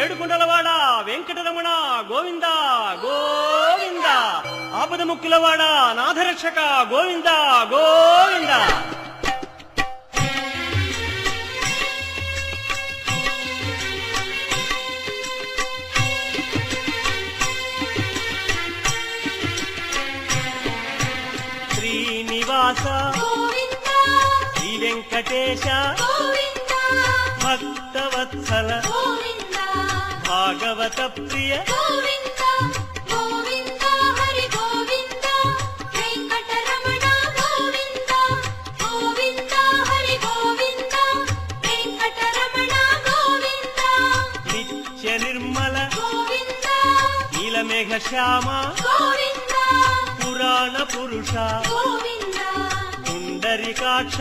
ఏడుకొండలవాడ వెంకటరమణ గోవింద గోవింద, ఆపద ముక్కులవాడ నాథరక్షక గోవింద గోవింద. శ్రీనివాస శ్రీ వెంకటేశ భక్తవత్సల భాగవత ప్రియ నిత్య నిర్మల నీలమేఘ శ్యామ పురాణ పురుష పుండరీకాక్ష